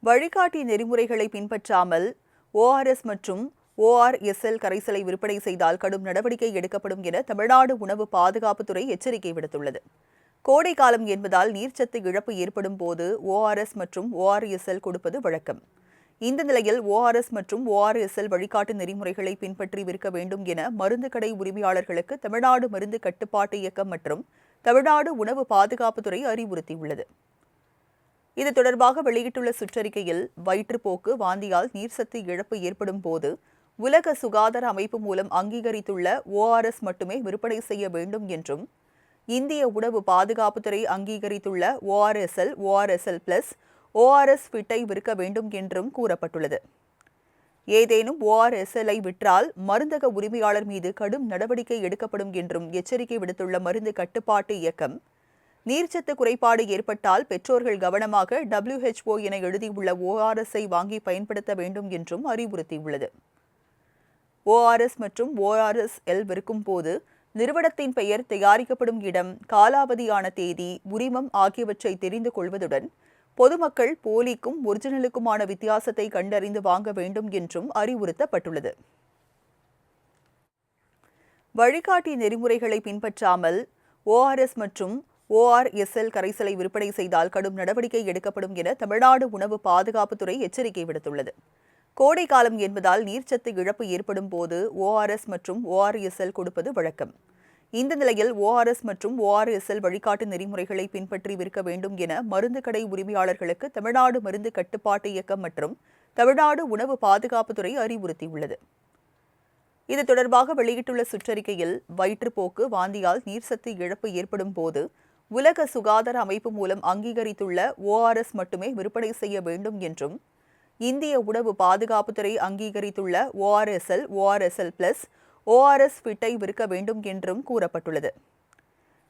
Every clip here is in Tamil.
வழிகாட்டி நெறிமுறைகளை பின்பற்றாமல் ORS மற்றும் ORSL கரைசலை விற்பனை செய்தால் கடும் நடவடிக்கை எடுக்கப்படும் என தமிழ்நாடு உணவு பாதுகாப்புத்துறை எச்சரிக்கை விடுத்துள்ளது. கோடை காலம் என்பதால் நீர்ச்சத்து இழப்பு ஏற்படும் போது ORS மற்றும் ORSL கொடுப்பது வழக்கம். இந்த நிலையில் ORS மற்றும் ORSL வழிகாட்டு நெறிமுறைகளை பின்பற்றி விற்க வேண்டும் என மருந்து கடை உரிமையாளர்களுக்கு தமிழ்நாடு மருந்து கட்டுப்பாட்டு இயக்கம் மற்றும் தமிழ்நாடு உணவு பாதுகாப்புத்துறை அறிவுறுத்தியுள்ளது. இது தொடர்பாக வெளியிட்டுள்ள சுற்றறிக்கையில், வயிற்றுப்போக்கு, வாந்தியால் நீர்சத்து இழப்பு ஏற்படும் போது உலக சுகாதார அமைப்பு மூலம் அங்கீகரித்துள்ள ORS மட்டுமே விற்பனை செய்ய வேண்டும் என்றும், இந்திய உணவு பாதுகாப்புத்துறை அங்கீகரித்துள்ள ORSL, ORSL+, ORS ஃபிட்டை விற்க வேண்டும் என்றும் கூறப்பட்டுள்ளது. ஏதேனும் ORSL-ஐ விற்றால் மருந்தக உரிமையாளர் மீது கடும் நடவடிக்கை எடுக்கப்படும் என்றும் எச்சரிக்கை விடுத்துள்ள மருந்து கட்டுப்பாட்டு இயக்கம், நீர்ச்சத்து குறைபாடு ஏற்பட்டால் பெற்றோர்கள் கவனமாக WHO என எழுதியுள்ள ORS-ஐ வாங்கி பயன்படுத்த வேண்டும் என்றும் அறிவுறுத்தியுள்ளது. ORS மற்றும் ORSL விற்கும் போது நிறுவனத்தின் பெயர், தயாரிக்கப்படும் இடம், காலாவதியான தேதி, உரிமம் ஆகியவற்றை தெரிந்து கொள்வதுடன் பொதுமக்கள் போலிக்கும் ஒரிஜினலுக்குமான வித்தியாசத்தை கண்டறிந்து வாங்க வேண்டும் என்றும் அறிவுறுத்தப்பட்டுள்ளது. வழிகாட்டி நெறிமுறைகளை பின்பற்றாமல் ORS மற்றும் ORSL கரைசலை விற்பனை செய்தால் கடும் நடவடிக்கை எடுக்கப்படும் என தமிழ்நாடு உணவு பாதுகாப்புத்துறை எச்சரிக்கை விடுத்துள்ளது. கோடை காலம் என்பதால் நீர்ச்சத்து இழப்பு ஏற்படும் போது ORS மற்றும் ORSL கொடுப்பது வழக்கம். இந்த நிலையில் ORS மற்றும் ORSL வழிகாட்டு நெறிமுறைகளை பின்பற்றி விற்க வேண்டும் என மருந்து கடை உரிமையாளர்களுக்கு தமிழ்நாடு மருந்து கட்டுப்பாட்டு இயக்கம் மற்றும் தமிழ்நாடு உணவு பாதுகாப்புத்துறை அறிவுறுத்தியுள்ளது. இது தொடர்பாக வெளியிட்டுள்ள சுற்றறிக்கையில், வயிற்றுப்போக்கு, வாந்தியால் நீர்சத்து இழப்பு ஏற்படும் போது உலக சுகாதார அமைப்பு மூலம் அங்கீகரித்துள்ள ORS மட்டுமே விற்பனை செய்ய வேண்டும் என்றும், இந்திய உணவு பாதுகாப்புத்துறை அங்கீகரித்துள்ள ORSL, ORSL+, ORS ஃபிட்டை விற்க வேண்டும் என்றும் கூறப்பட்டுள்ளது.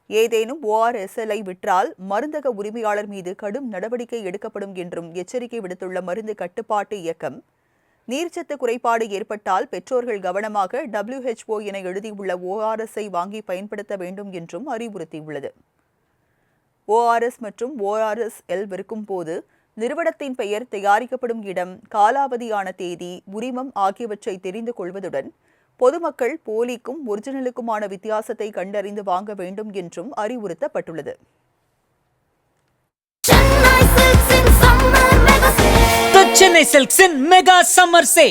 ஏதேனும் ORSL-ஐ விற்றால் மருந்தக உரிமையாளர் மீது கடும் நடவடிக்கை எடுக்கப்படும் என்றும் எச்சரிக்கை விடுத்துள்ள மருந்து கட்டுப்பாட்டு இயக்கம், நீர்ச்சத்து குறைபாடு ஏற்பட்டால் பெற்றோர்கள் கவனமாக WHO என எழுதியுள்ள ORS-ஐ வாங்கி பயன்படுத்த வேண்டும் என்றும் அறிவுறுத்தியுள்ளது. ORS மற்றும் ORSL விற்கும் போது நிறுவனத்தின் பெயர், தயாரிக்கப்படும் இடம், காலாவதியான தேதி, உரிமம் ஆகியவற்றை தெரிந்து கொள்வதுடன் பொதுமக்கள் போலிக்கும் ஒரிஜினலுக்குமான வித்தியாசத்தை கண்டறிந்து வாங்க வேண்டும் என்றும் அறிவுறுத்தப்பட்டுள்ளது. Chennai Silks in Mega Summer Sale.